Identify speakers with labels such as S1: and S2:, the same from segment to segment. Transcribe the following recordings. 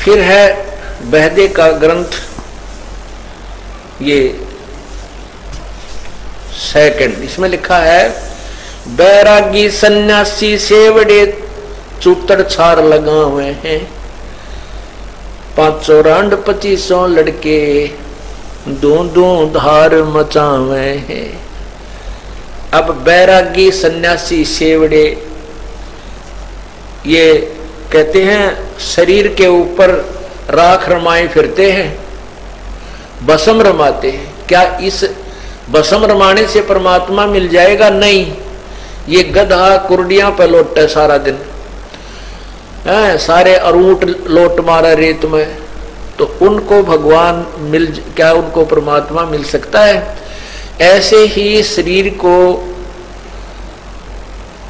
S1: फिर है बहदे का ग्रंथ, ये सेकंड, इसमें लिखा है बैरागी सन्यासी सेवड़े चूतर छार लगा हुए हैं, 500 रांड 2500 लड़के दो धार मचावे हैं। अब बैरागी सन्यासी सेवड़े ये कहते हैं शरीर के ऊपर राख रमाए फिरते हैं, भस्म रमाते हैं। क्या इस भस्म रमाने से परमात्मा मिल जाएगा? नहीं। ये गधा कुर्डियां पे लौटते सारा दिन, सारे अरूट लोट मारा रेत में, तो उनको भगवान क्या उनको परमात्मा मिल सकता है? ऐसे ही शरीर को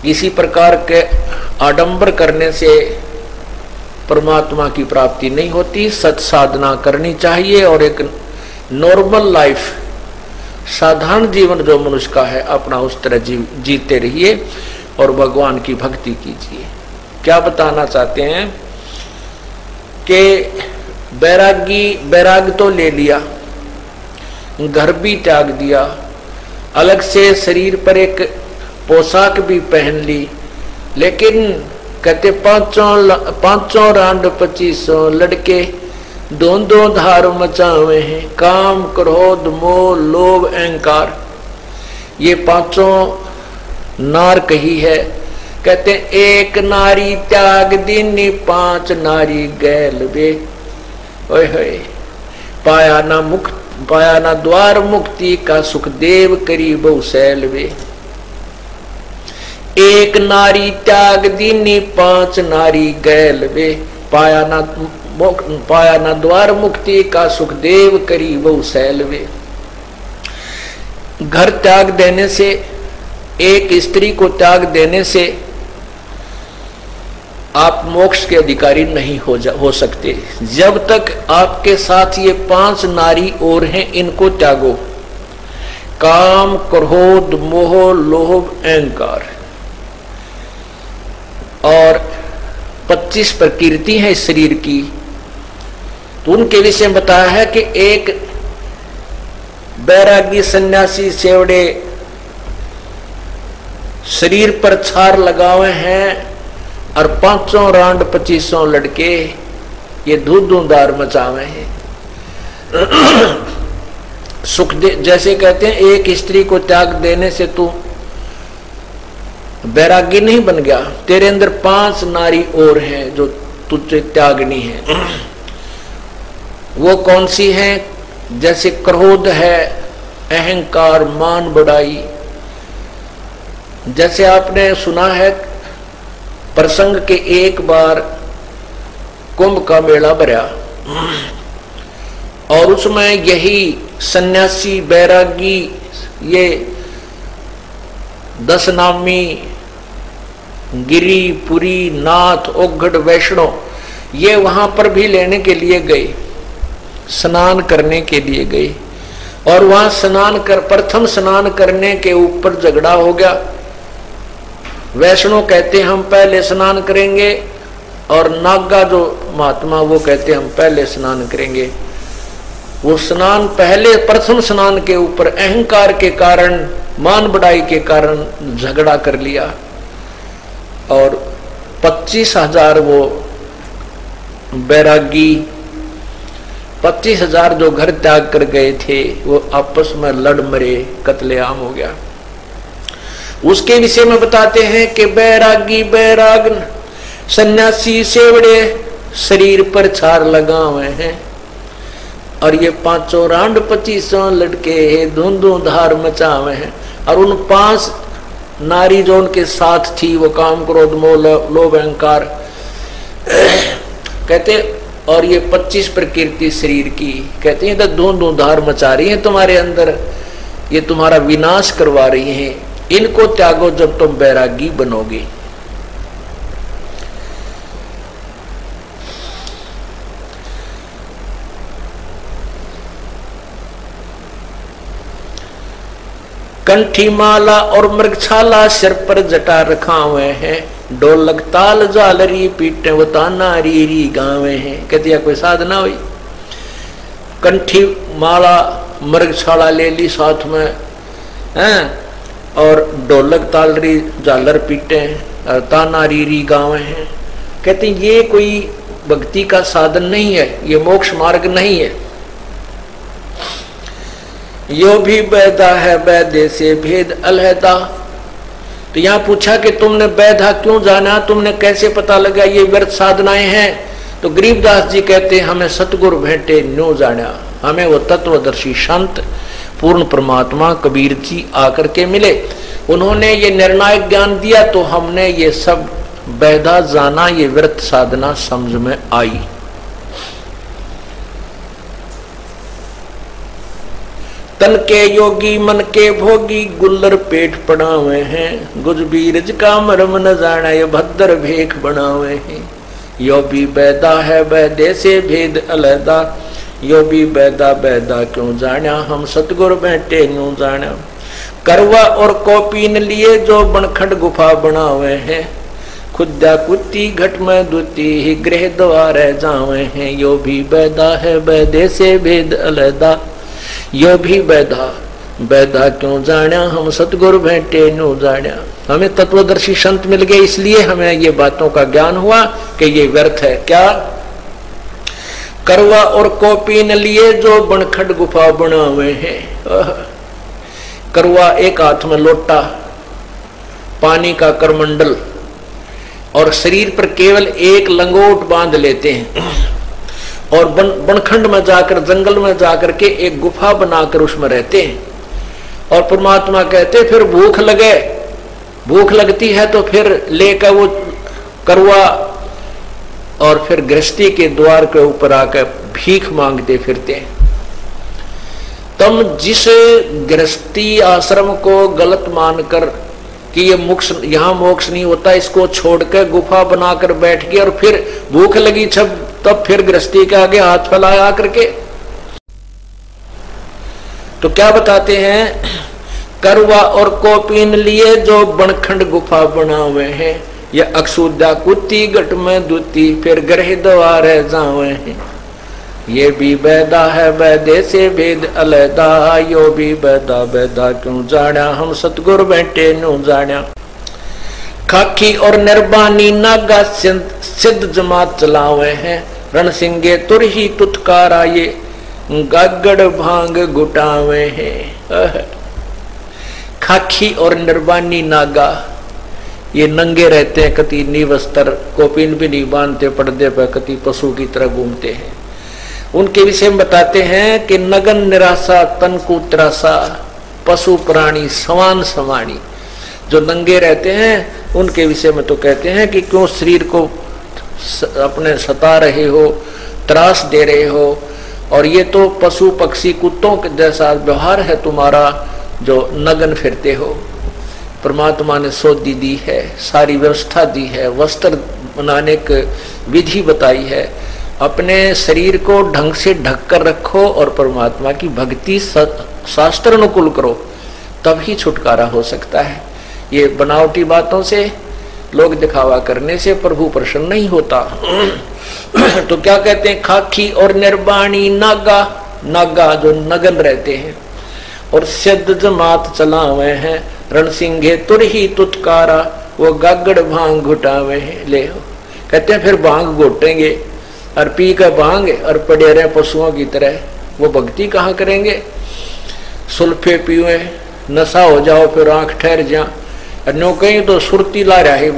S1: किसी प्रकार के आडंबर करने से परमात्मा की प्राप्ति नहीं होती। सत साधना करनी चाहिए और एक नॉर्मल लाइफ, साधारण जीवन जो मनुष्य का है, अपना उस तरह जीते रहिए और भगवान की भक्ति कीजिए। क्या बताना चाहते हैं कि बैराग तो ले लिया, घर भी त्याग दिया, अलग से शरीर पर एक पोशाक भी पहन ली, लेकिन कहते 500 रांड 2500 लड़के दो धार मचावे हैं, काम क्रोध मोह लोभ अहंकार, ये 500 नार कही है। कहते एक नारी त्याग दीनी 5 नारी गैल वे, ओए होए पाया ना द्वार मुक्ति का सुखदेव करी बहु सैल वे। एक नारी त्याग दीनी 5 नारी गैल वे, पाया ना द्वार मुक्ति का सुखदेव करी बहु सैल वे। घर त्याग देने से, एक स्त्री को त्याग देने से आप मोक्ष के अधिकारी नहीं हो सकते। जब तक आपके साथ ये 5 नारी और हैं, इनको त्यागो। काम क्रोध मोह लोभ अहंकार और 25 प्रकृति है इस शरीर की, तो उनके विषय में बताया है कि एक बैरागी सन्यासी सेवड़े शरीर पर छार लगाए हैं और 500 रांड 2500 लड़के ये धूधार मचावे हैं। सुख जैसे कहते हैं एक स्त्री को त्याग देने से तू बैरागी नहीं बन गया, तेरे अंदर 5 नारी और हैं जो तुझे त्यागनी है। वो कौन सी हैं? जैसे क्रोध है, अहंकार, मान बढ़ाई। जैसे आपने सुना है प्रसंग के एक बार कुंभ का मेला भरा और उसमें यही सन्यासी बैरागी ये 10 नामी गिरी पुरी नाथ ओघड़ वैष्णव ये वहां पर भी लेने के लिए गए, स्नान करने के लिए गए, और वहां प्रथम स्नान करने के ऊपर झगड़ा हो गया। वैष्णव कहते हम पहले स्नान करेंगे और नागा जो महात्मा वो कहते हम पहले स्नान करेंगे। वो स्नान पहले प्रथम स्नान के ऊपर अहंकार के कारण, मान बढ़ाई के कारण झगड़ा कर लिया और 25,000 वो बैरागी 25,000 जो घर त्याग कर गए थे वो आपस में लड़ मरे, कत्लेआम हो गया। उसके विषय में बताते हैं कि बैरागी बैराग सन्यासी सेवड़े शरीर पर छार लगा हुए हैं और ये 500 रांड 2500 लड़के धुंधु धार मचा हुए हैं, और उन 5 नारी जो उनके साथ थी वो काम क्रोध मोह लोभ अहंकार कहते, और ये 25 प्रकृति शरीर की कहते हैं तो धुंधु धार मचा रही है तुम्हारे अंदर, ये तुम्हारा विनाश करवा रही है। इनको त्यागो जब तुम बैरागी बनोगे। कंठी माला और मृगछाला सिर पर जटा रखा हुए हैं, ढोलक ताल झालरी पीटे वो ताना री री गावे हैं। कहती है कोई साधना हुई, कंठी माला मृगशाला ले ली साथ में हैं, और ढोलक ताल री झालर पीटे और ताना री री गावे हैं। कहते ये कोई भक्ति का साधन नहीं है, ये मोक्ष मार्ग नहीं है। यो भी बैदा है बैदे से भेद अलहदा। तो यहाँ पूछा कि तुमने बैधा क्यों जाना, तुमने कैसे पता लगा ये व्यर्थ साधनाएं हैं। तो गरीबदास जी कहते हैं हमें सतगुरु भेंटे न्यू जाना, हमें वो तत्वदर्शी संत पूर्ण परमात्मा कबीर जी आकर के मिले, उन्होंने ये निर्णायक ज्ञान दिया, तो हमने ये सब बैधा जाना, ये व्यर्थ साधना समझ में आई। तन के योगी मन के भोगी गुल्लर पेट पड़ावे हैं, गुजबीरज का मरम न जाना ये भद्र भेख बनावे हैं। यो भी बैदा है बैदे से भेद अलहदा, यो भी बैदा बैदा क्यों जाना, हम सतगुरु बैठे न्यू जाना। करवा और कॉपीन लिए जो बनखंड गुफा बनावे हैं, खुदा कुत्ती घट में दुती ही गृह द्वार जावे हैं। यो भी बैदा है बैदे से भेद अलहदा, यो भी बैधा बैधा क्यों जाना, हम सतगुरु भेंटे न्यू जाना। हमें तत्वदर्शी संत मिल गए, इसलिए हमें ये बातों का ज्ञान हुआ कि ये व्यर्थ है। क्या करवा और कॉपी न लिए जो बनखंड गुफा बनावे हैं। करवा एक हाथ में लोटा, पानी का करमंडल, और शरीर पर केवल एक लंगोट बांध लेते हैं, और बनखंड में जाकर जंगल में जाकर के एक गुफा बनाकर उसमें रहते हैं। और परमात्मा कहते फिर भूख लगे, भूख लगती है तो फिर लेकर वो करवा और फिर गृहस्थी के द्वार के ऊपर आकर भीख मांगते फिरते हैं। तुम जिस गृहस्थी आश्रम को गलत मानकर कि ये मोक्ष, यहाँ मोक्ष नहीं होता, इसको छोड़कर गुफा बनाकर बैठ गए और फिर भूख लगी तब फिर गृहस्थी के आगे हाथ फैलाया करके, तो क्या बताते हैं, करवा और कॉपीन लिए जो बनखंड गुफा बनावे हैं, ये अक्षुदा कुत्ती गट में दूती फिर गृह द्वार जावे हैं। ये भी बैदा है बैदे से भेद अलहदा, यो भी बैदा बैदा क्यों जाना, हम सतगुरु बैठे न्यू जाना। खाकी और निर्बानी नागा सिद्ध जमात चलावे हैं, रणसिंगे तुर ही तुतकारा ये गागड़ भांग गुटावे हैं। खाकी और निर्बानी नागा ये नंगे रहते हैं, कति निवस्त्र, कोपिन भी नहीं बांधते पर्दे पर, कति पशु की तरह घूमते हैं। उनके विषय में बताते हैं कि नगन निराशा तन को त्रासा, पशु प्राणी समान समानी, जो नंगे रहते हैं उनके विषय में तो कहते हैं कि क्यों शरीर को अपने सता रहे हो, त्रास दे रहे हो, और ये तो पशु पक्षी कुत्तों के जैसा व्यवहार है तुम्हारा जो नगन फिरते हो। परमात्मा ने सोधी दी है, सारी व्यवस्था दी है, वस्त्र बनाने की विधि बताई है, अपने शरीर को ढंग से ढक कर रखो और परमात्मा की भक्ति शास्त्र अनुकूल करो, तभी छुटकारा हो सकता है। ये बनावटी बातों से, लोग दिखावा करने से प्रभु प्रसन्न नहीं होता। तो क्या कहते हैं, खाकी और निर्बाणी नागा, नागा जो नगन रहते हैं, और सिद्ध जमात चलावे हैं, रणसिंगे तुर ही तुतकारा वो गागड़ भांग घुटावे हैं। ले कहते हैं फिर भांग घोटेंगे और पी कर भांग और पड़े रहे पशुओं की तरह, वो भक्ति कहाँ करेंगे। सुल्फे पीवे, नशा हो जाओ, फिर आंख ठहर जा, नो कहीं तो सुरती ला रहा है,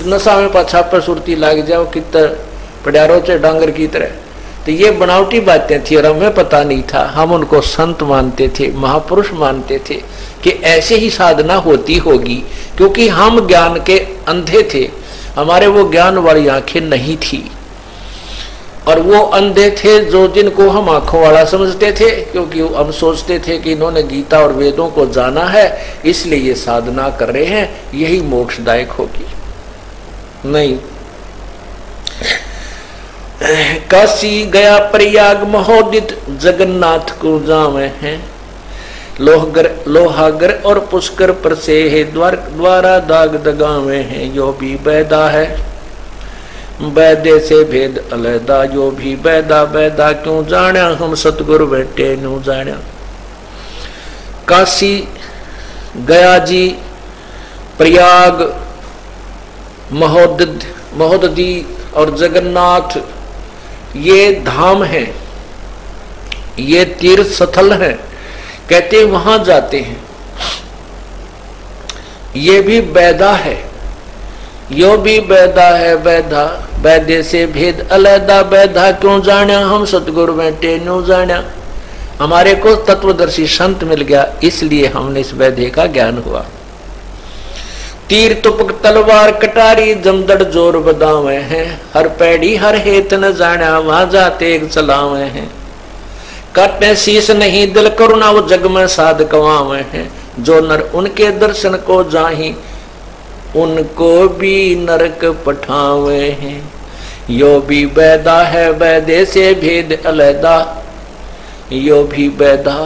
S1: नशा में पाछा पर सुरती लाग जाओ, कितना पड़ारों से डांगर की तरह। तो ये बनावटी बातें थी और हमें पता नहीं था, हम उनको संत मानते थे, महापुरुष मानते थे कि ऐसे ही साधना होती होगी, क्योंकि हम ज्ञान के अंधे थे, हमारे वो ज्ञान वाली आंखें नहीं थी, और वो अंधे थे जो जिनको हम आंखों वाला समझते थे, क्योंकि हम सोचते थे कि इन्होंने गीता और वेदों को जाना है इसलिए ये साधना कर रहे हैं, यही मोक्षदायक होगी। नहीं, काशी गया प्रयाग महोदित जगन्नाथ को जावे हैं, लोहागर और पुष्कर पर से है द्वारा दाग दगावे हैं। यो भी बैदा है बैदे से भेद अलैदा, यो भी बैदा बैदा क्यों जाना हम सतगुरु बैठे न्यू जाना। काशी गया जी प्रयाग महोदधी और जगन्नाथ ये धाम हैं, ये तीर्थ स्थल हैं, कहते वहां जाते हैं। ये भी बैदा है, यो भी बैदा है बैदा बैदे से भेद अलैदा, बैदा क्यों जाना हम सतगुरु बैठे न्यू जाना। हमारे को तत्वदर्शी संत मिल गया, इसलिए हमने इस बैदे का ज्ञान हुआ। तीर तुपक तलवार कटारी जमदड़ जोर बदावे हैं, हर पैड़ी हर हेत न जाना वहां जाते एक चलावे हैं। काटे शीश नहीं दिल करुणा वो जग में साध कवावे हैं, जो नर उनके दर्शन को जाही उनको भी नरक पठावे हैं। यो भी बैदा है बैदे से भेद अलैदा, यो भी बैदा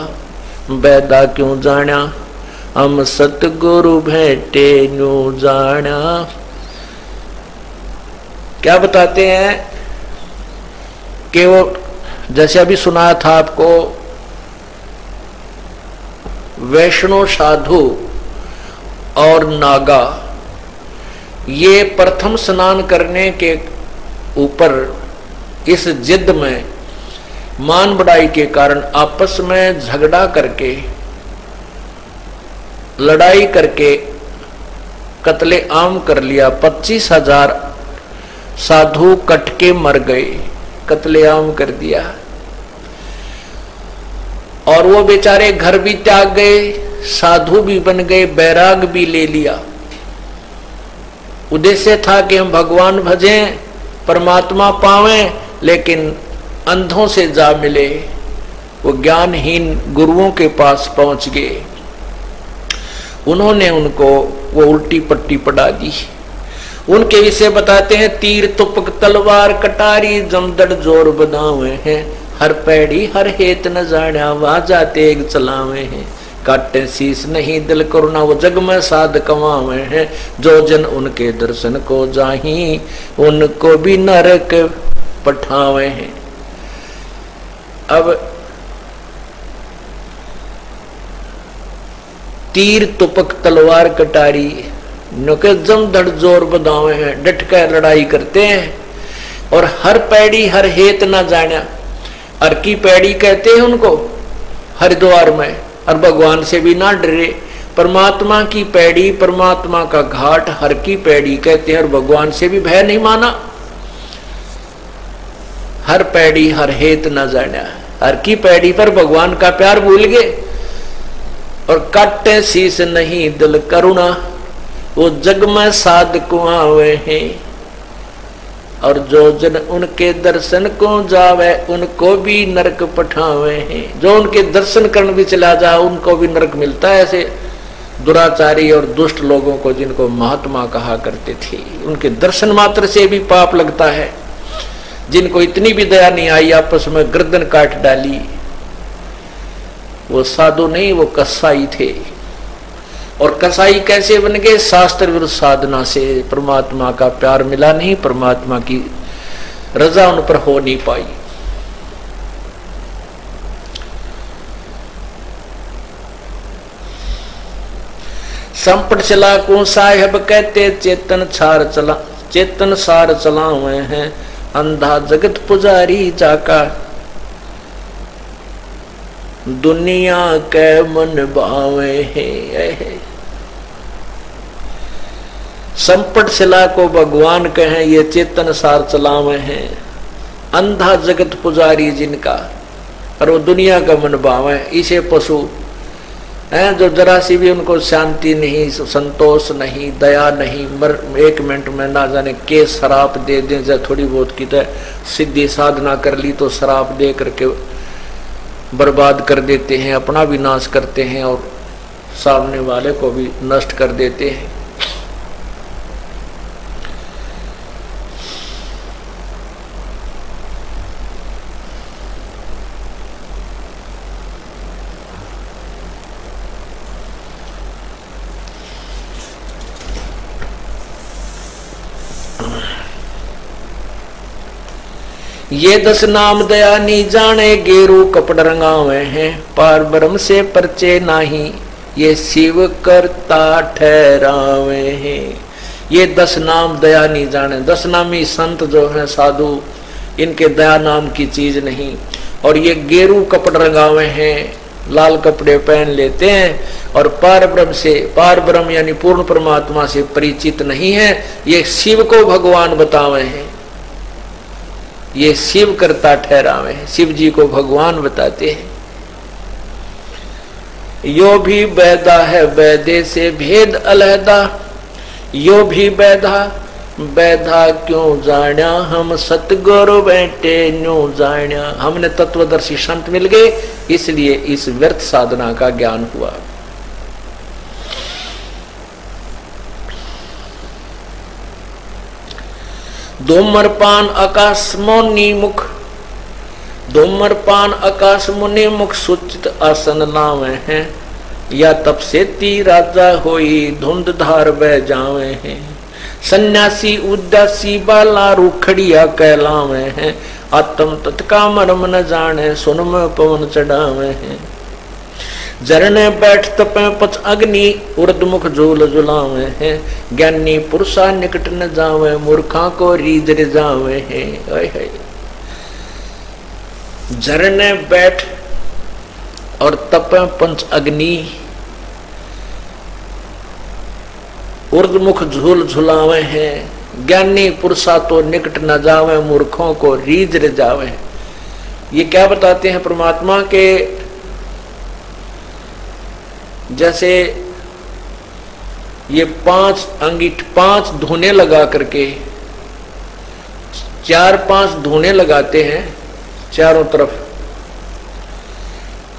S1: बैदा क्यों जाना हम सतगुरु भेटे न्यू जाना। क्या बताते हैं कि वो जैसे अभी सुनाया था आपको, वैष्णव साधु और नागा ये प्रथम स्नान करने के ऊपर इस जिद में मान बढ़ाई के कारण आपस में झगड़ा करके लड़ाई करके कत्ले आम कर लिया। 25,000 साधु कट के मर गए, कत्ले आम कर दिया। और वो बेचारे घर भी त्याग गए, साधु भी बन गए, बैराग भी ले लिया। उद्देश्य था कि हम भगवान भजें, परमात्मा पावें, लेकिन अंधों से जा मिले। वो ज्ञानहीन गुरुओं के पास पहुंच गए, उन्होंने उनको वो उल्टी पट्टी पढ़ा दी। उनके विषय बताते हैं, तीर तुपक तलवार कटारी जमदड़ जोर बदावे हैं, हर पैड़ी हर हेत न जाना वहां जाते एक चलावे हैं। काटे शीश नहीं दिल करुणा वो जग में साध कमावे हैं, जो जन उनके दर्शन को जाही उनको भी नरक पठावे हैं। अब तीर तुपक तलवार कटारी नुके जमदड़ जोर बदावे हैं, डट कर लड़ाई करते हैं। और हर पैड़ी हर हेत ना जाना, हर की पैड़ी कहते हैं उनको हरिद्वार में, और भगवान से भी ना डरे। परमात्मा की पैड़ी, परमात्मा का घाट हर की पैड़ी कहते हैं, और भगवान से भी भय नहीं माना। हर पैड़ी हर हेत ना जाना, हर की पैड़ी पर भगवान का प्यार भूल गए। और काटे शीश नहीं दिल करुणा वो जग में साध कुआवे हैं, और जो जन उनके दर्शन को जावे उनको भी नरक पठावे हैं। जो उनके दर्शन करने भी चला जाए उनको भी नरक मिलता है। ऐसे दुराचारी और दुष्ट लोगों को जिनको महात्मा कहा करते थे, उनके दर्शन मात्र से भी पाप लगता है। जिनको इतनी भी दया नहीं आई, आपस में गर्दन काट डाली, वो साधु नहीं, वो कसाई थे। और कसाई कैसे बन गए? शास्त्र विरुद्ध साधना से। परमात्मा का प्यार मिला नहीं, परमात्मा की रजा उन पर हो नहीं पाई। संपट चला को साहेब कहते चेतन सार चलावे हैं, अंधा जगत पुजारी जाका दुनिया के मन भावे है। संपट शिला को भगवान कहें, ये चेतन सार चलावे हैं, अंधा जगत पुजारी जिनका, और वो दुनिया का मन भावे। इसे पशु हैं जो जरा सी भी उनको शांति नहीं, संतोष नहीं, दया नहीं, एक मिनट में ना जाने के शराब दे दें। जब थोड़ी बहुत की तो सिद्धि साधना कर ली तो शराब दे करके बर्बाद कर देते हैं, अपना भी नाश करते हैं और सामने वाले को भी नष्ट कर देते हैं। ये 10 नाम दया नी जाने, गेरू कपड़ रंगावे हैं, पार ब्रह्म से परचे नाही, ये शिव करता ठहरावे हैं। ये 10 नाम दया नहीं जाने। 10 नामी संत जो हैं साधु, इनके दया नाम की चीज नहीं। और ये गेरू कपड़ रंगावे हैं, लाल कपड़े पहन लेते हैं और पार ब्रह्म यानी पूर्ण परमात्मा से परिचित नहीं है। ये शिव को भगवान बतावे हैं, ये शिव करता ठहरावे हैं, शिव जी को भगवान बताते हैं। यो भी बैदा है बैदे से भेद अलहदा, यो भी बैधा क्यों जाण्या, हम सतगुरु बैठे न्यू जाण्या। हमने तत्वदर्शी संत मिल गए, इसलिए इस व्यर्थ साधना का ज्ञान हुआ। धूम्रपान आकाश मुनि मुख, धूम्रपान आकाश मुनि मुख, सुचित आसन लावे हैं, या तप से ती राजा होई, धुंध धार बह जावे हैं। सन्यासी उदासी बाला रूखड़िया कहलावे हैं, आत्म तत्का मर्म न जाने, सुन में पवन चढ़ावे हैं। झरने बैठ तपे पच अग्नि, उर्दमुख झूल झुलावे हैं, ज्ञानी पुरुषा निकट न जावे, मूर्खा को रीझ रिझावे हैं। झरने बैठ और तपे पंच अग्नि, उर्दमुख झूल झुलावे हैं, ज्ञानी पुरुषा तो निकट न जावे, मूर्खों को रीझ रिझावे। ये क्या बताते हैं परमात्मा के, जैसे ये 5 अंगीठ 5 धुने लगा करके 4-5 धुने लगाते हैं चारों तरफ,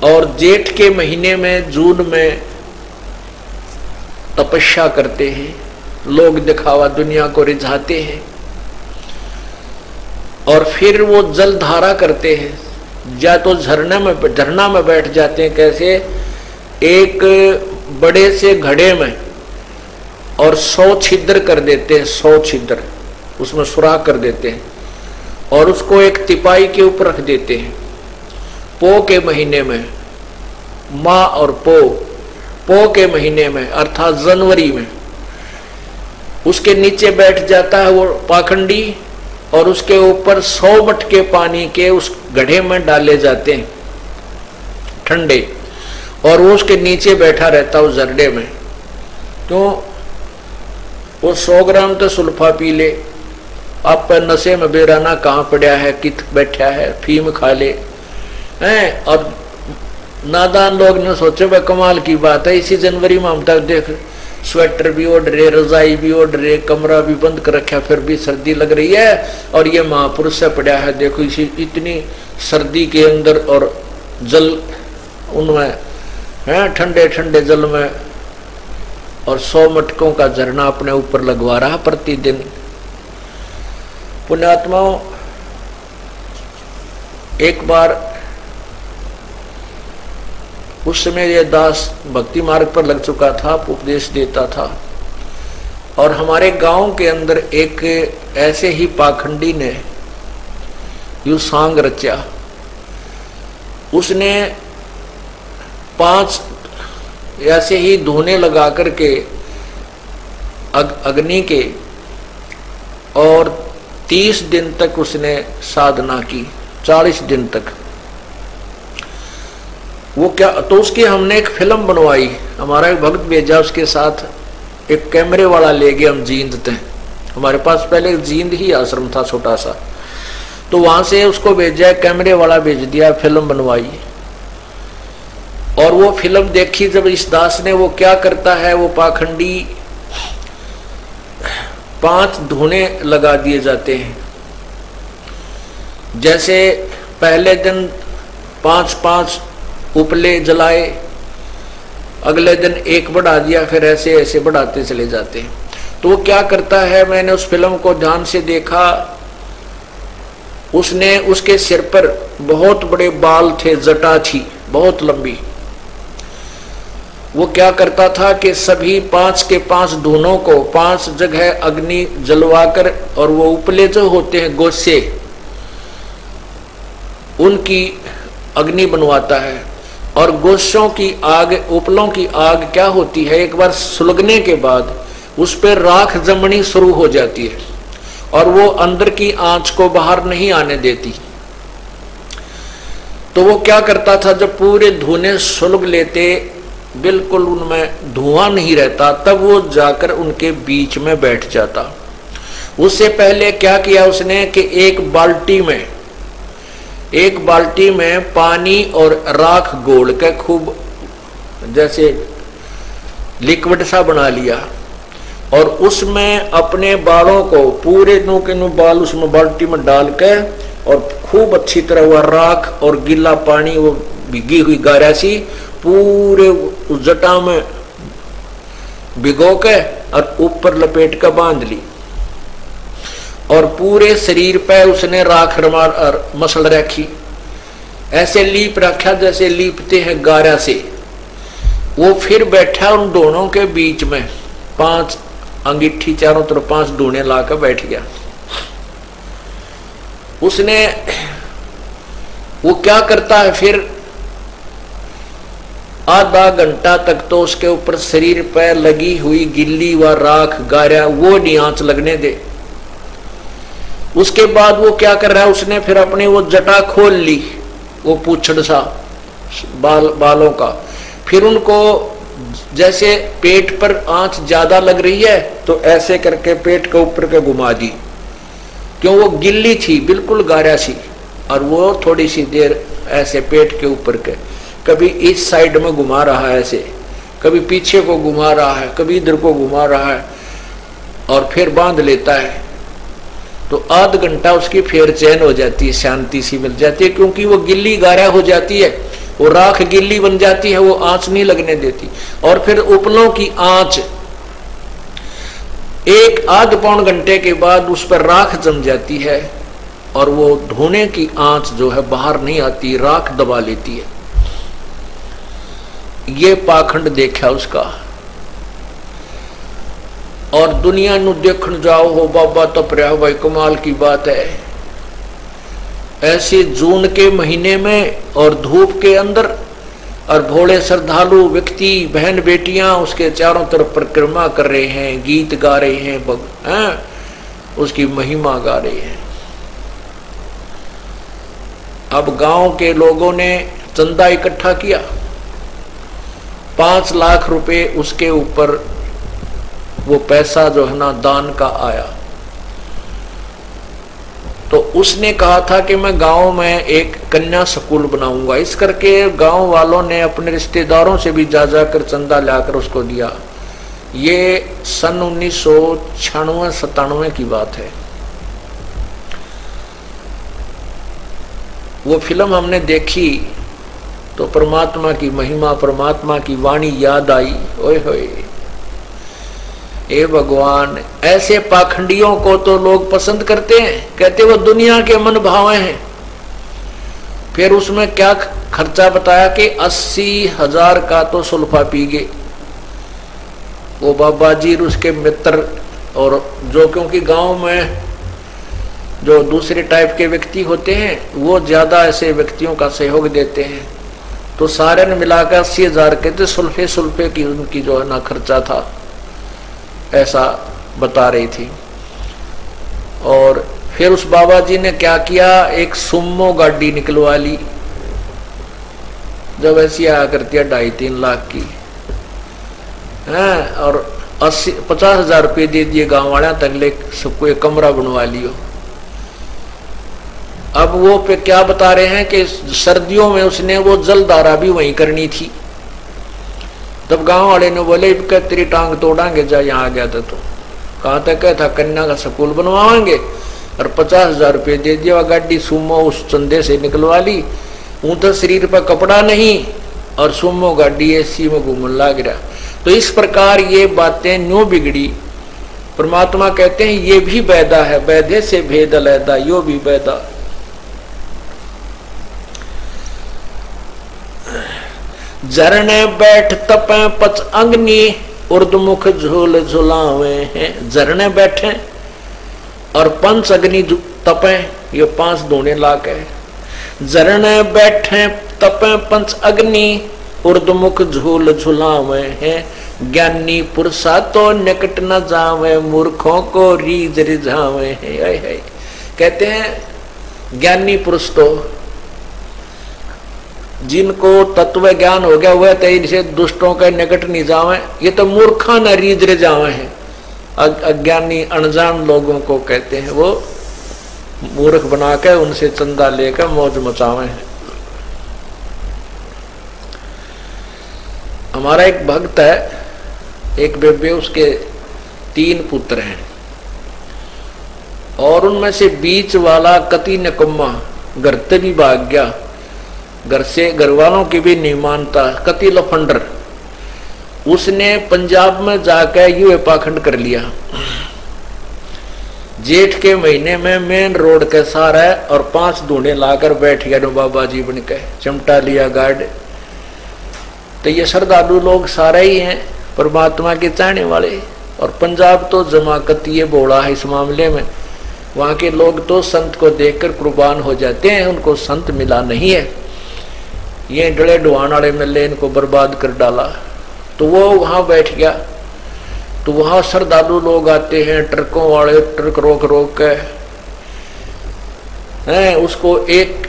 S1: और जेठ के महीने में जून में तपस्या करते हैं, लोग दिखावा दुनिया को रिझाते हैं, और फिर वो जल धारा करते हैं, या तो झरना में बैठ जाते हैं। कैसे? एक बड़े से घड़े में और 100 छिद्र कर देते हैं, 100 छिद्र उसमें सुराख कर देते हैं, और उसको एक तिपाई के ऊपर रख देते हैं। पो के महीने में, माँ और पो के महीने में अर्थात जनवरी में, उसके नीचे बैठ जाता है वो पाखंडी, और उसके ऊपर 100 मटके पानी के उस गड्ढे में डाले जाते हैं ठंडे, और वो उसके नीचे बैठा रहता है उस जरडे में। क्यों? वो 100 ग्राम तो सुल्फा पी ले, आप पर नशे में बेराना कहाँ पड़ा है, कित बैठा है, फीम खा ले हैं। और नादान लोग ने सोचे भाई कमाल की बात है, इसी जनवरी में हम तक देख स्वेटर भी ओढ़ रहे, रजाई भी ओढ़ रहे, कमरा भी बंद कर रखा, फिर भी सर्दी लग रही है, और ये महापुरुष से पड़ा है देखो इसी इतनी सर्दी के अंदर, और जल उनमें है ठंडे ठंडे जल में, और 100 मटकों का झरना अपने ऊपर लगवा रहा प्रतिदिन। पुण्यात्माओं, एक बार उस समय ये दास भक्ति मार्ग पर लग चुका था, उपदेश देता था, और हमारे गांव के अंदर एक ऐसे ही पाखंडी ने यूं सांग रचा। उसने 5 ऐसे ही धुने लगा करके अग्नि के, और 30 दिन तक उसने साधना की, 40 दिन तक। वो क्या, तो उसकी हमने एक फिल्म बनवाई, हमारा एक भक्त भेजा, उसके साथ एक कैमरे वाला ले गए, हम जींद थे, हमारे पास पहले जींद ही आश्रम था छोटा सा, तो वहां से उसको भेजा, कैमरे वाला भेज दिया, फिल्म बनवाई। और वो फिल्म देखी जब इस दास ने, वो क्या करता है, वो पाखंडी 5 धुने लगा दिए जाते हैं। जैसे पहले दिन 5-5 उपले जलाए, अगले दिन 1 बढ़ा दिया, फिर ऐसे ऐसे बढ़ाते चले जाते हैं। तो वो क्या करता है, मैंने उस फिल्म को ध्यान से देखा, उसने उसके सिर पर बहुत बड़े बाल थे, जटा थी बहुत लंबी। वो क्या करता था कि सभी 5 के 5 धुनों को 5 जगह अग्नि जलवाकर, और वो उपले जो होते हैं गोसे, उनकी अग्नि बनवाता है। और गोशों की आग, उपलों की आग क्या होती है, एक बार सुलगने के बाद उस पर राख जमनी शुरू हो जाती है और वो अंदर की आंच को बाहर नहीं आने देती। तो वो क्या करता था, जब पूरे धुएं सुलग लेते, बिल्कुल उनमें धुआं नहीं रहता, तब वो जाकर उनके बीच में बैठ जाता। उससे पहले क्या किया उसने कि एक बाल्टी में पानी और राख घोल के खूब जैसे लिक्विड सा बना लिया और उसमें अपने बालों को, पूरे नू के नू बाल उसमें बाल्टी में डाल के और खूब अच्छी तरह वह राख और गीला पानी, वो भिगी हुई गारा सी पूरे उस जटा में भिगो के और ऊपर लपेट कर बांध ली और पूरे शरीर पे उसने राख मसल रखी, ऐसे लीप रखा जैसे लीपते हैं गारा से। वो फिर बैठा उन दोनों के बीच में, 5 अंगीठी चारों तरफ 5 डूने लाकर बैठ गया। उसने वो क्या करता है फिर, आधा घंटा तक तो उसके ऊपर शरीर पर लगी हुई गिल्ली व राख गारा वो नहीं आंच लगने दे। उसके बाद वो क्या कर रहा है, उसने फिर अपनी वो जटा खोल ली, वो पूछड़ सा बालों का, फिर उनको जैसे पेट पर आंच ज्यादा लग रही है तो ऐसे करके पेट के ऊपर के घुमा दी, क्यों वो गिल्ली थी बिल्कुल गारा सी, और वो थोड़ी सी देर ऐसे पेट के ऊपर के, कभी इस साइड में घुमा रहा है ऐसे, कभी पीछे को घुमा रहा है, कभी इधर को घुमा रहा है और फिर बांध लेता है। तो आध घंटा उसकी फिर चैन हो जाती है, शांति सी मिल जाती है, क्योंकि वो गिल्ली गारा हो जाती है, वो राख गिल्ली बन जाती है, वो आंच नहीं लगने देती। और फिर उपलों की आंच 1-आध-पौन घंटे के बाद उस पर राख जम जाती है और वो धोने की आंच जो है बाहर नहीं आती, राख दबा लेती है। ये पाखंड देखा उसका। और दुनिया नु देखण जाओ हो बाबा तप रहा भाई, कमाल की बात है। ऐसे जून के महीने में और धूप के अंदर और भोले श्रद्धालु व्यक्ति बहन बेटियां उसके चारों तरफ परिक्रमा कर रहे हैं, गीत गा रहे हैं, उसकी महिमा गा रहे हैं। अब गांव के लोगों ने चंदा इकट्ठा किया, 5 लाख रुपए उसके ऊपर वो पैसा जो है ना दान का आया। तो उसने कहा था कि मैं गांव में एक कन्या स्कूल बनाऊंगा, इस करके गांव वालों ने अपने रिश्तेदारों से भी जा जाकर चंदा लाकर उसको दिया। ये सन 1996-97 की बात है। वो फिल्म हमने देखी तो परमात्मा की महिमा, परमात्मा की वाणी याद आई। ओए होए, ए भगवान, ऐसे पाखंडियों को तो लोग पसंद करते हैं, कहते वो दुनिया के मन भावे हैं। फिर उसमें क्या खर्चा बताया कि 80,000 का तो सुल्फा पी गए वो बाबा जी और उसके मित्र, और जो क्योंकि गांव में जो दूसरे टाइप के व्यक्ति होते हैं वो ज्यादा ऐसे व्यक्तियों का सहयोग देते हैं, तो सारे ने मिलाकर 80,000 के थे सुल्फे की उनकी जो है ना खर्चा था, ऐसा बता रही थी। और फिर उस बाबा जी ने क्या किया, एक सुमो गाड़ी निकलवा ली, जब ऐसी आया करती है 2.5-3 लाख की है, और 50,000 रुपये दे दिए गांव वाले तक, सबको एक कमरा बनवा लियो। अब वो पे क्या बता रहे हैं कि सर्दियों में उसने वो जलधारा भी वहीं करनी थी। तब गांव वाले ने बोले तेरी टांग तोड़ांगे, जा यहाँ आ गया था तो कहाँ तक था, कन्या का स्कूल बनवाएंगे, और 50,000 रुपये दे दिया। गाड़ी सुमो उस चंदे से निकलवा ली, ऊँ तो शरीर पर कपड़ा नहीं और सुमो गाड़ी एसी में घूमने लग रहा। तो इस प्रकार ये बातें न्यू बिगड़ी। परमात्मा कहते हैं ये भी बैदा है, बैदे से भेद अलैदा, यो भी बैदा। झरने बैठ तपे पच अंगनी, उर्दमुख झूल झुलावे हैं। झरने बैठे और 5 अग्नि तपे, ये 5 धोने लाख है। जरण बैठे तपे पंच अग्नि, उर्दमुख झूल झुलावे हैं। ज्ञानी पुरुषा तो निकट न जावे, मूर्खों को रीझ रिझावे हैं। कहते हैं ज्ञानी पुरुष तो जिनको तत्व ज्ञान हो गया वह तो इनसे दुष्टों के निकट नहीं जावे, ये तो मूर्खा न रीझ रिझावे हैं। अज्ञानी अनजान लोगों को कहते हैं वो मूर्ख बना के उनसे चंदा लेकर मौज मचावे हैं। हमारा एक भक्त है, एक बेबे, उसके 3 पुत्र हैं और उनमें से बीच वाला कति निकम्मा, घर से भी भाग गया, घर से घर वालों की भी नहीं मानता, कति लफंडर। उसने पंजाब में जाकर युवे पाखंड कर लिया। जेठ के महीने में मेन रोड के सारा है और 5 दूने लाकर बैठ गया बाबा जी बन के, चमटा लिया गार्ड। तो ये श्रद्धालु लोग सारे ही हैं परमात्मा के चाहने वाले। और पंजाब तो जमाकतीय बोला है इस मामले में, वहाँ के लोग तो संत को देखकर कुर्बान हो जाते हैं, उनको संत मिला नहीं है। ये डले डुआन वाले मिले इनको बर्बाद कर डाला। तो वो वहाँ बैठ गया। तो वहाँ श्रद्धालु लोग आते हैं, ट्रकों वाले ट्रक रोक रोक के हैं, उसको एक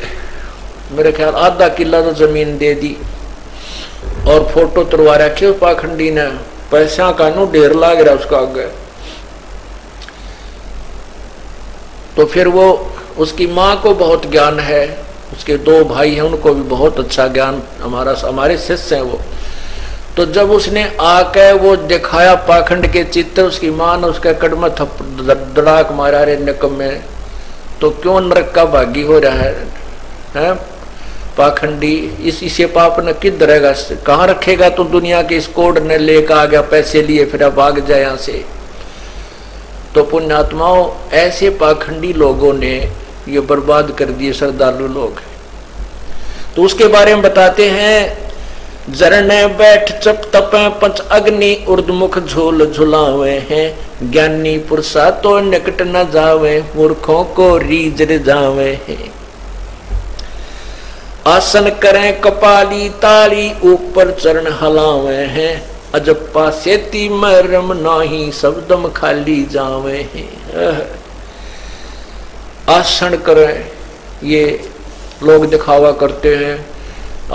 S1: मेरे ख्याल आधा किला तो जमीन दे दी और फोटो तुरवा रखे उस पाखंडी ने। पैसा का नो ढेर लाग रहा उसका आगे। तो फिर वो, उसकी माँ को बहुत ज्ञान है, उसके 2 भाई हैं उनको भी बहुत अच्छा ज्ञान, हमारे शिष्य हैं वो। तो जब उसने आके वो दिखाया पाखंड के चित्र, उसकी माँ ने उसके कड़ में धड़ाक मारा, रे निकम में तो क्यों नरक का भागी हो रहा है पाखंडी, इसे पाप ने किधर रहेगा, कहाँ रखेगा? तो दुनिया के इस कोड ने लेकर आ गया, पैसे लिए फिर भाग जाए यहाँ से। तो पुण्यात्माओं, ऐसे पाखंडी लोगों ने ये बर्बाद कर दिए श्रद्धालु लोग। तो उसके बारे में बताते हैं, जरने बैठ चप तपे पंच अग्नि, उर्दमुख झूल झुलावे हैं। ज्ञानी पुरुषा तो निकट न जावे, मूर्खों को रीझ रिझावे हैं। आसन करें कपाली ताली, ऊपर चरण हलावे हैं। अजप्पा सेती मरम नाही, शब्दम खाली जावे हैं। आसन करें, ये लोग दिखावा करते हैं।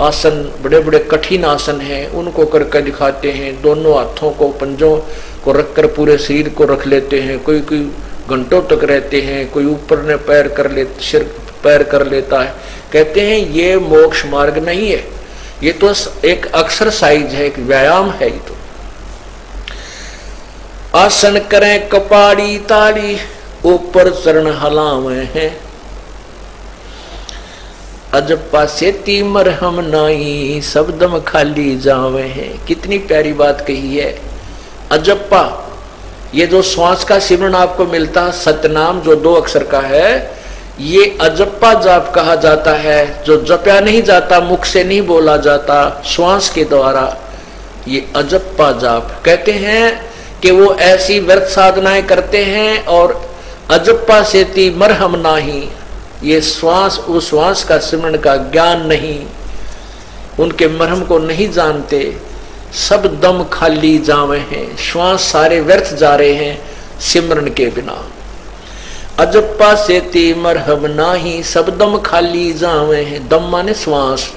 S1: आसन बड़े बड़े कठिन आसन हैं, उनको करके दिखाते हैं। दोनों हाथों को पंजों को रखकर पूरे शरीर को रख लेते हैं। कोई कोई घंटों तक रहते हैं, कोई ऊपर ने पैर कर ले, सिर पैर कर लेता है। कहते हैं ये मोक्ष मार्ग नहीं है, ये तो एक एक्सरसाइज है, एक व्यायाम है। ये तो आसन करें कपाड़ी ताली, ऊपर चरण हलावे हैं। अजप्पा सेती मरहम नाई, शब्दम खाली जावे हैं। कितनी प्यारी बात कही है। अजप्पा, ये जो श्वास का सिमरन आपको मिलता है, सतनाम जो 2 अक्षर का है, ये अजप्पा जाप कहा जाता है। जो जपया नहीं जाता, मुख से नहीं बोला जाता, श्वास के द्वारा, ये अजप्पा जाप। कहते हैं कि वो ऐसी व्यर्थ साधनाएं करते हैं। और अजप्पा सेती मरहम नाही, ये श्वास, उस श्वास का सिमरन का ज्ञान नहीं, उनके मरहम को नहीं जानते। सब दम खाली जावे हैं, श्वास सारे व्यर्थ जा रहे हैं सिमरन के बिना। अजप्पा सेती मरहम नाही, सब दम खाली जावे हैं। दम माने श्वास,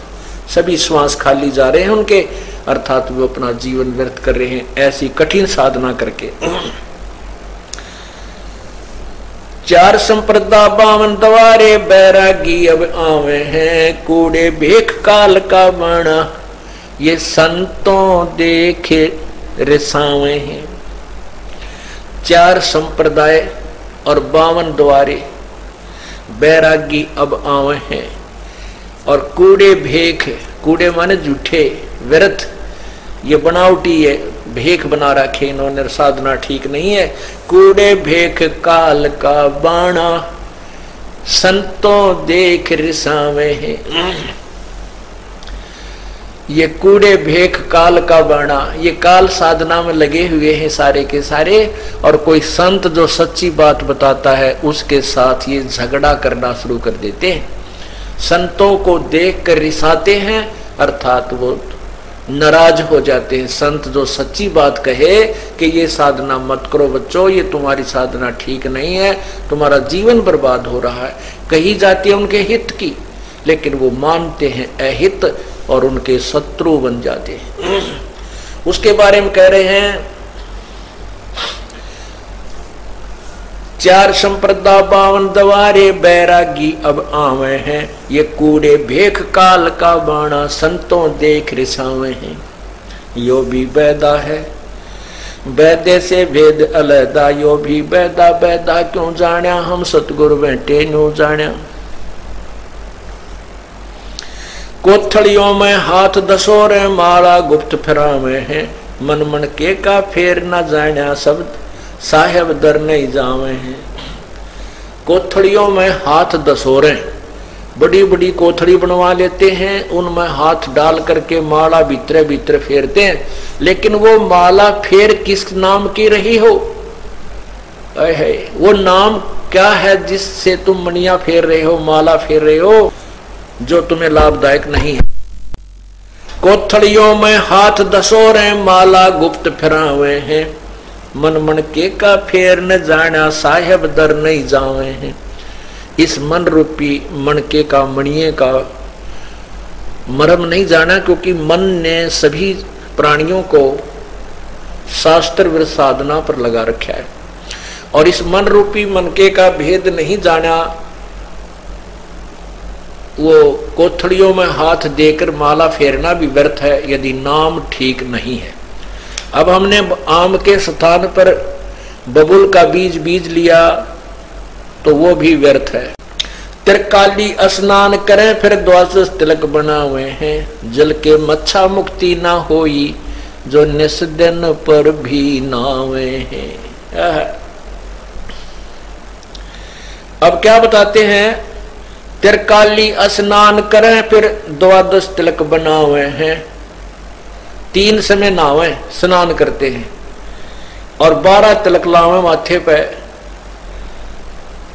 S1: सभी श्वास खाली जा रहे हैं उनके, अर्थात वो अपना जीवन व्यर्थ कर रहे हैं ऐसी कठिन साधना करके। 4 संप्रदा 52 द्वारे, बैरागी अब आवे हैं। कूड़े भेख काल का बना, ये संतों देखे रिसावे हैं। 4 संप्रदाय और 52 द्वारे, बैरागी अब आवे हैं। और कूड़े भेख, कूड़े माने झूठे व्यर्थ, ये बनावटी है, भेख बना रखे इन्होंने, साधना ठीक नहीं है। कूड़े भेख काल का बाणा, संतों देख रिसावे हैं। ये कूड़े भेख काल का बाणा, ये काल साधना में लगे हुए हैं सारे के सारे। और कोई संत जो सच्ची बात बताता है उसके साथ ये झगड़ा करना शुरू कर देते हैं। संतों को देख कर रिसाते हैं, अर्थात वो नाराज हो जाते हैं। संत जो सच्ची बात कहे कि ये साधना मत करो बच्चों, ये तुम्हारी साधना ठीक नहीं है, तुम्हारा जीवन बर्बाद हो रहा है, कही जाती है उनके हित की, लेकिन वो मानते हैं अहित और उनके शत्रु बन जाते हैं। उसके बारे में कह रहे हैं, चार संप्रदा 52 दवारे बैरागी अब आवे हैं, ये कूड़े भेख काल का बाणा संतों देख रिसावे हैं। यो भी बैदा है बैदे से भेद अलहदा, यो भी बैदा बैदा क्यों जाण्या, हम सतगुरु बैठे न्यू जाण्या। कोथड़ियों में हाथ दसोरे माला गुप्त फिरावे हैं, मन मन के का फेर न जाण्या, सब साहेब दर नहीं जावे हैं। कोथड़ियों में हाथ दसोरे, बड़ी बड़ी कोथड़ी बनवा लेते हैं, उनमें हाथ डाल करके माला भीतर भीतर फेरते हैं, लेकिन वो माला फेर किस नाम की रही हो, वो नाम क्या है जिससे तुम मणिया फेर रहे हो, माला फेर रहे हो, जो तुम्हें लाभदायक नहीं है। कोथड़ियों में हाथ दसोरे माला गुप्त फिरावे हैं, मन मन के का फेर न जाना, साहेब दर नहीं जावे हैं। इस मन रूपी मनके का, मणिये का मरम नहीं जाना, क्योंकि मन ने सभी प्राणियों को शास्त्र विरुद्ध साधना पर लगा रखा है, और इस मन रूपी मनके का भेद नहीं जाना, वो कोथड़ियों में हाथ देकर माला फेरना भी व्यर्थ है यदि नाम ठीक नहीं है। अब हमने आम के स्थान पर बबुल का बीज बीज लिया तो वो भी व्यर्थ है। त्रिकाली स्नान करें फिर द्वादश तिलक बनावे हैं, जल के मच्छा मुक्ति ना होई, जो निस दिन पर भी नावे हैं। अब क्या बताते हैं, त्रिकाली स्नान करें फिर द्वादश तिलक बनावे हैं, 3 समय नहावे स्नान करते हैं और 12 तिलक लावे माथे पे।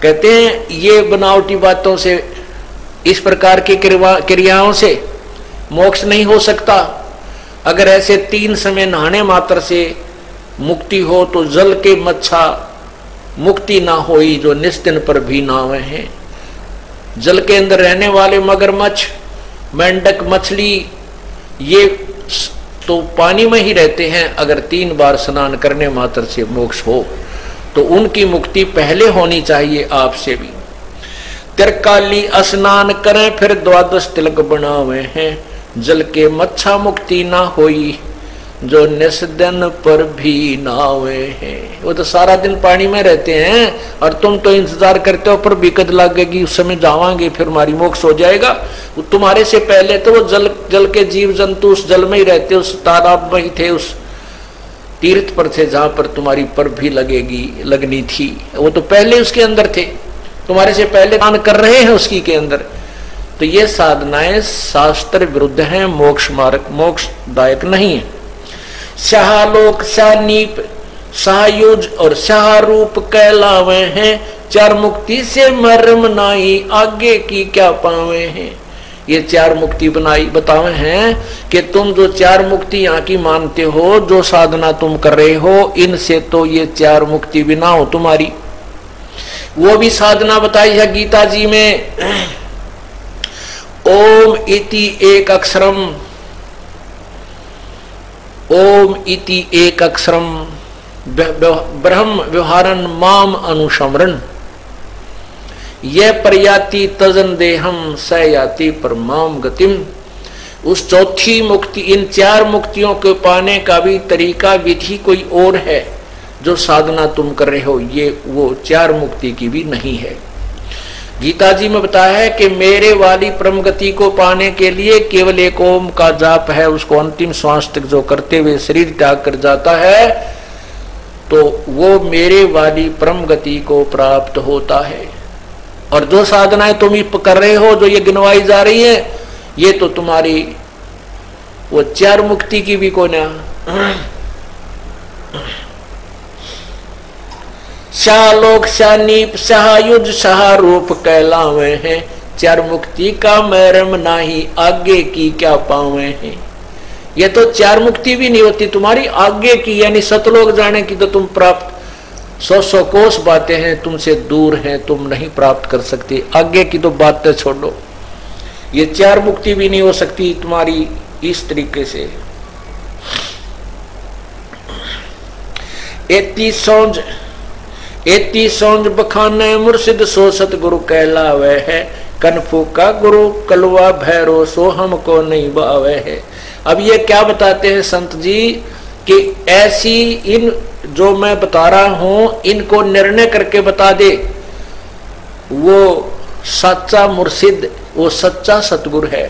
S1: कहते हैं ये बनावटी बातों से, इस प्रकार की क्रियाओं से मोक्ष नहीं हो सकता। अगर ऐसे 3 समय नहाने मात्र से मुक्ति हो तो जल के मच्छा मुक्ति ना होई, जो निस्तिन पर भी नावे हैं। जल के अंदर रहने वाले मगरमच्छ, मेंढक, मछली, ये तो पानी में ही रहते हैं। अगर 3 बार स्नान करने मात्र से मोक्ष हो तो उनकी मुक्ति पहले होनी चाहिए आपसे भी। त्रिकाली स्नान करें फिर द्वादश तिलक बनावे हैं, जल के मच्छा मुक्ति ना होई, जो निस दिन पर भी नावे हैं। वो तो सारा दिन पानी में रहते हैं और तुम तो इंतजार करते हो पर बिकट लगेगी, उस समय जावांगे फिर हमारी मोक्ष हो जाएगा। तुम्हारे से पहले तो वो जल के जीव जंतु उस जल में ही रहते, उस तालाब में ही थे, उस तीर्थ पर थे जहां पर तुम्हारी पर भी लगनी थी। वो तो पहले उसके अंदर थे, तुम्हारे से पहले दान कर रहे हैं उसकी के अंदर। तो ये साधनाएं शास्त्र विरुद्ध हैं, मोक्ष मार्ग मोक्षदायक नहीं है। शाहलोक, शानीप, शाहयुज और शाहरूप कहलावे हैं, 4 मुक्ति से मरम नाई, आगे की क्या पावे हैं। ये 4 मुक्ति बतावे हैं कि तुम जो 4 मुक्ति यहाँ की मानते हो, जो साधना तुम कर रहे हो, इनसे तो ये 4 मुक्ति भी ना हो तुम्हारी। वो भी साधना बताई है गीता जी में, ओम इति एक अक्षरम, ओम इति एक अक्षरम ब्रह्म व्यवहारन माम अनुशमरन, यह प्रयाति तजन देहम स याति परमाम गतिम। उस चौथी मुक्ति, इन 4 मुक्तियों को पाने का भी तरीका, विधि कोई और है जो साधना तुम कर रहे हो, ये वो 4 मुक्ति की भी नहीं है। गीता जी में बताया है कि मेरे वाली परम गति को पाने के लिए केवल एक ओम का जाप है, उसको अंतिम श्वास तक जो करते हुए शरीर त्याग कर जाता है तो वो मेरे वाली परम गति को प्राप्त होता है। और जो साधनाएं तुम कर रहे हो, जो ये गिनवाई जा रही है, ये तो तुम्हारी वो 4 मुक्ति की भी को ना। शालोक, शानीप, शाहयुज, शाहरूप कहलावे हैं, चार मुक्ति का मरम नाही, आगे की क्या पावे हैं। ये तो चार मुक्ति भी नहीं होती तुम्हारी, आगे की यानी सतलोक जाने की तो तुम प्राप्त 100 कोस बातें हैं तुमसे दूर हैं, तुम नहीं प्राप्त कर सकती। आगे की तो बातें छोड़ो, ये चार मुक्ति भी नहीं हो सकती तुम्हारी इस तरीके से। एती सौंज बखाने मुर्शिद सो सतगुरु कहलावे है, कनफू का गुरु कलवा भैरो सो हमको नहीं बावे है। अब ये क्या बताते हैं संत जी कि ऐसी इन जो मैं बता रहा हूं इनको निर्णय करके बता दे वो सच्चा मुर्शिद, वो सच्चा सतगुरु है।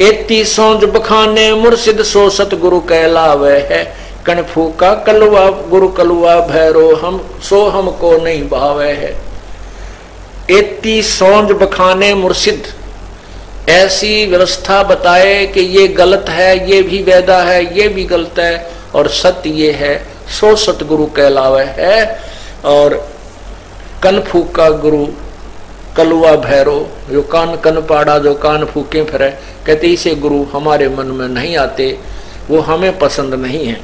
S1: एती सौंज बखाने मुर्शिद सो सतगुरु कहलावे है, कनफू का कलवा गुरु कलवा भैरो हम सो हमको नहीं भावे है। एती सौंज बखाने मुर्शिद, ऐसी व्यवस्था बताए कि ये गलत है, ये भी वैदा है, ये भी गलत है और सत्य ये है, सो सतगुरु कहलावे है। और कनफू का गुरु कलवा भैरो, जो कान कन पाड़ा जो कान फूके फिरे, कहते इसे गुरु हमारे मन में नहीं आते, वो हमें पसंद नहीं है।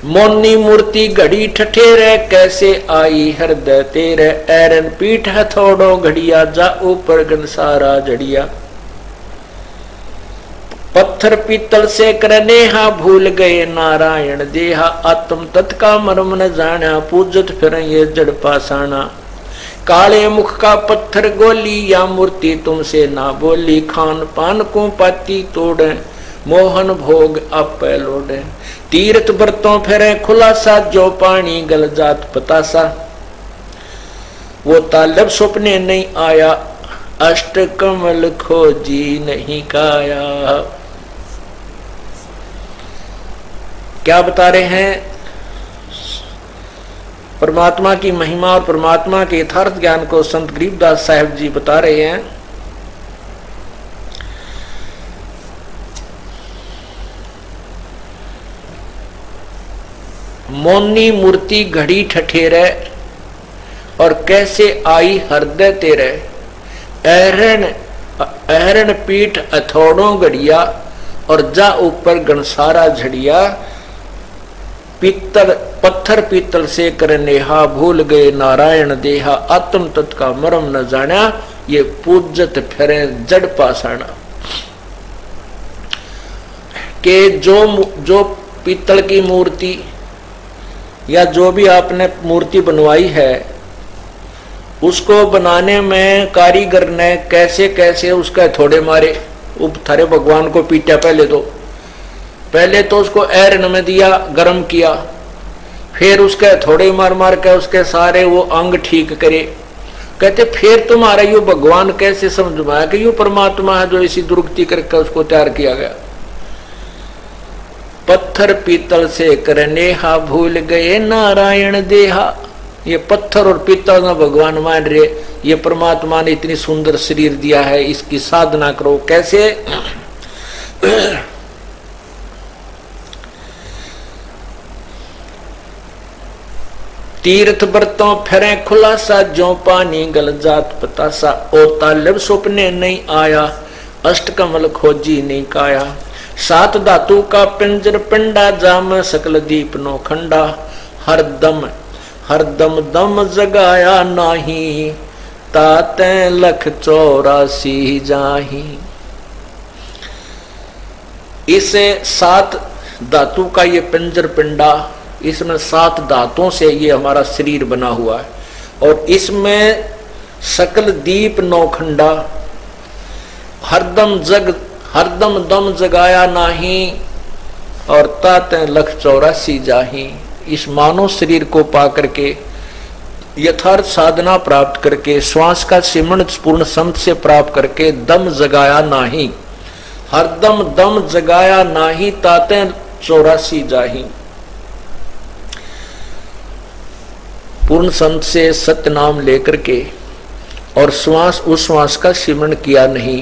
S1: मोनी मूर्ति घड़ी ठठेरे, कैसे आई हृदय तेरे, ऐरन पीठ हथौड़ो घड़िया, जा ऊपर गनसारा जड़िया। पत्थर पीतल से करनेहा, भूल गए नारायण देहा, आत्म तत् का मर्म न जाना, पूजत फिर ये जड़ पासाना। काले मुख का पत्थर गोली, या मूर्ति तुमसे ना बोली, खान पान को पाती तोड़े, मोहन भोग आप लौटे। तीर्थ बरतों फिरे खुलासा, जो पानी गल जात पतासा। वो तालब सपने नहीं आया, अष्ट कमल खोजी नहीं काया। क्या बता रहे हैं? परमात्मा की महिमा और परमात्मा के यथार्थ ज्ञान को संत गरीबदास साहब जी बता रहे हैं। मोनी मूर्ति घड़ी ठठेरे, और कैसे आई हृदय तेरे, अहरण पीठ अथोड़ों घड़िया, और जा ऊपर गणसारा झड़िया। पीतल पत्थर पीतल से करनेहा, भूल गए नारायण देहा, आत्म तत् का मरम न जाना, ये पूजत फिरे जड़ पासाना। के जो पीतल की मूर्ति या जो भी आपने मूर्ति बनवाई है, उसको बनाने में कारीगर ने कैसे कैसे उसका थोड़े मारे, थारे भगवान को पीटा। पहले तो उसको ऐरन में दिया, गर्म किया, फिर उसके थोड़े मार मार के उसके सारे वो अंग ठीक करे। कहते फिर तुम्हारा यू भगवान कैसे समझ में आया कि यू परमात्मा है जो इसी दुर्गति करके उसको तैयार किया गया। पत्थर पीतल से करनेहा, भूल गए नारायण देहा। ये पत्थर और पीतल ना भगवान मान रहे, ये परमात्मा ने इतनी सुंदर शरीर दिया है, इसकी साधना करो। कैसे? तीर्थ बरतों फिरे खुलासा, जो पानी गल जात पतासा। ओ तालब सपने नहीं आया, अष्ट कमल खोजी नहीं काया। सात धातु का पिंजर पिंडा, जाम सकल दीप नो खंडा। हर दम दम जगाया नाही, ताते लख 84 जाही। इसे सात धातु का ये पिंजर पिंडा, इसमें 7 धातुओं से ये हमारा शरीर बना हुआ है, और इसमें सकल दीप नौखंडा। हरदम दम जगाया नाही, और ताते लख 84 जाही। इस मानव शरीर को पा करके यथार्थ साधना प्राप्त करके, श्वास का सिमरण पूर्ण संत से प्राप्त करके, दम जगाया नाही, हरदम दम जगाया नाही, ताते 84 जाही। पूर्ण संत से सत्य नाम लेकर के और श्वास उस श्वास का सिमरण किया नहीं,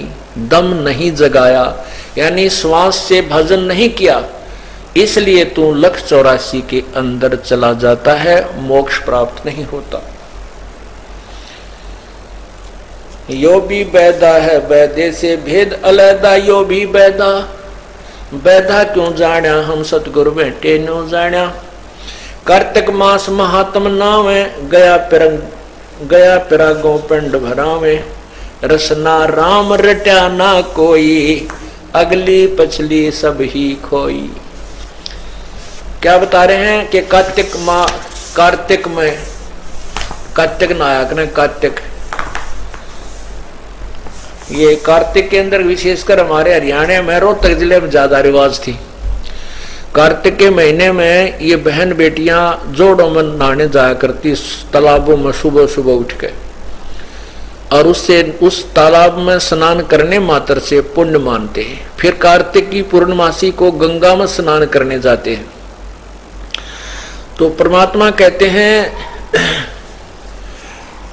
S1: दम नहीं जगाया, यानी श्वास से भजन नहीं किया, इसलिए तू लख 84 के अंदर चला जाता है, मोक्ष प्राप्त नहीं होता। यो भी बैदा है बैदे से भेद अलैदा, यो भी बैदा बैदा क्यों जाण्या हम सतगुरु बैठे न्यों जाण्या। कार्तिक मास महात्म नावे गया पिरागो पिंड भरावे, रसना राम रट्या ना कोई अगली पछली सब ही खोई। क्या बता रहे हैं कि कार्तिक में कार्तिक नायक ने कार्तिक, ये कार्तिक के अंदर विशेषकर हमारे हरियाणा में रोहतक जिले में ज्यादा रिवाज थी। कार्तिक के महीने में ये बहन बेटियां जोड़ों में नहाने जाया करती तालाबों में सुबह सुबह उठ के, और उससे उस तालाब में स्नान करने मात्र से पुण्य मानते हैं। फिर कार्तिक की पूर्णमासी को गंगा में स्नान करने जाते हैं। तो परमात्मा कहते हैं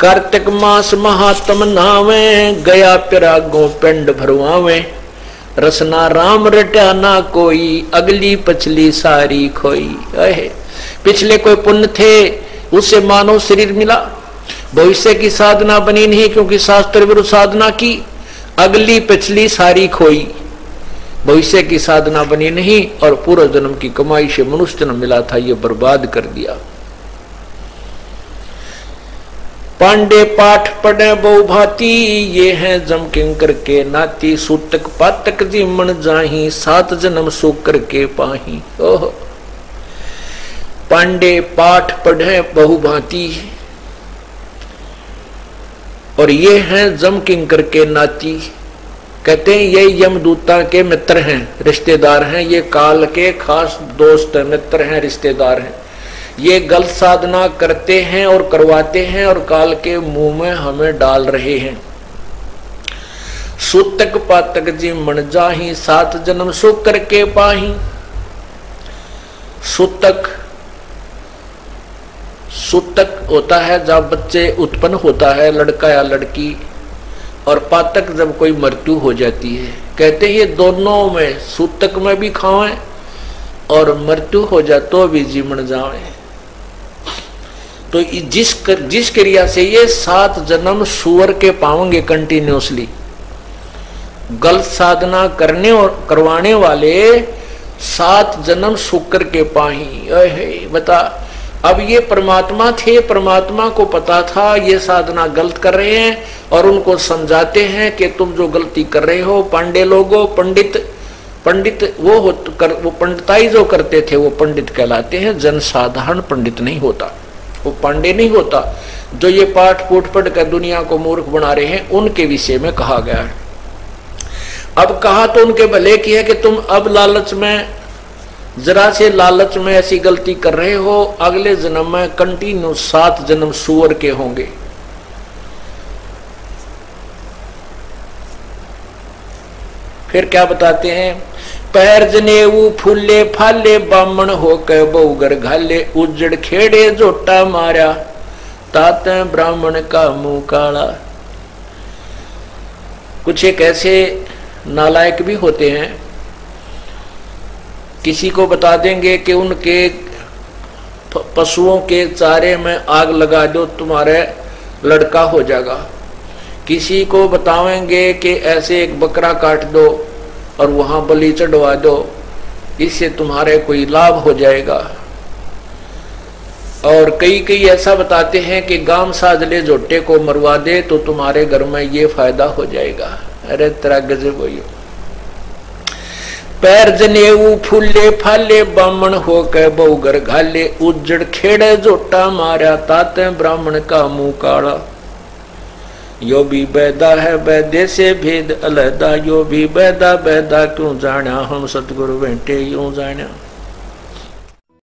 S1: कार्तिक मास महात्म नावे गया पिरागो पिंड भरवावे, रसना राम रट्या ना कोई अगली पछली सारी खोई। पिछले कोई पुण्य थे उससे मानव शरीर मिला, भविष्य की साधना बनी नहीं क्योंकि शास्त्र विरुद्ध साधना की, अगली पिछली सारी खोई। भविष्य की साधना बनी नहीं और पूर्व जन्म की कमाई से मनुष्य जन्म मिला था, ये बर्बाद कर दिया। पांडे पाठ पढ़े बहु भांति, ये हैं जम किंकर के नाती, सूतक पातक जीमन जाही, 7 जन्म सुख करके पाही। ओह, पांडे पाठ पढ़े बहु भांति और ये हैं जम किंकर के नाती। कहते हैं ये यमदूता के मित्र हैं, रिश्तेदार हैं, ये काल के खास दोस्त मित्र हैं, रिश्तेदार हैं। ये गलत साधना करते हैं और करवाते हैं और काल के मुंह में हमें डाल रहे हैं। सूतक पातक जी मन जाही, 7 जन्म सुख करके पाही। सूतक होता है जब बच्चे उत्पन्न होता है, लड़का या लड़की, और पातक जब कोई मृत्यु हो जाती है। कहते हैं ये दोनों में, सूतक में भी खावें और मृत्यु हो जाए तो भी जीवन जाए। तो जिस क्रिया से ये 7 जन्म सुअर के पाएंगे कंटिन्यूसली, गलत साधना करने और करवाने वाले 7 जन्म शुक्र के पाही। बता, अब ये परमात्मा थे, परमात्मा को पता था ये साधना गलत कर रहे हैं और उनको समझाते हैं कि तुम जो गलती कर रहे हो। पांडे लोगों, पंडित वो पंडिताई जो करते थे वो पंडित कहलाते हैं, जनसाधारण पंडित नहीं होता, वो पांडे नहीं होता। जो ये पाठ पूठ पढ़ कर दुनिया को मूर्ख बना रहे हैं उनके विषय में कहा गया है। अब कहा तो उनके भले की है कि तुम अब लालच में, जरा से लालच में ऐसी गलती कर रहे हो, अगले जन्म में कंटिन्यू 7 जन्म सुअर के होंगे। फिर क्या बताते हैं, पैर जनेऊ फूले फाले, बामण होकर बहुगर घाले, उजड़ खेड़े जोटा मारा, तात ब्राह्मण का मुंह काला। कुछ एक ऐसे नालायक भी होते हैं, किसी को बता देंगे कि उनके पशुओं के चारे में आग लगा दो तुम्हारे लड़का हो जाएगा। किसी को बताएंगे कि ऐसे एक बकरा काट दो और वहां बलि चढ़वा दो, इससे तुम्हारे कोई लाभ हो जाएगा। और कई ऐसा बताते हैं कि गांव साजले जोटे को मरवा दे तो तुम्हारे घर में ये फायदा हो जाएगा। अरे तेरा गजब हो। पैर जनेऊ फूले फाले, बामण होकर बहुगर घाले, उजड़ खेड़े जोटा मारा, तात ब्राह्मण का मुंह काला। यो भी बैदा है बैदे से भेद अलैदा, यो भी बैदा बैदा क्यों जाना हम सतगुरु बैठे यूं जाना।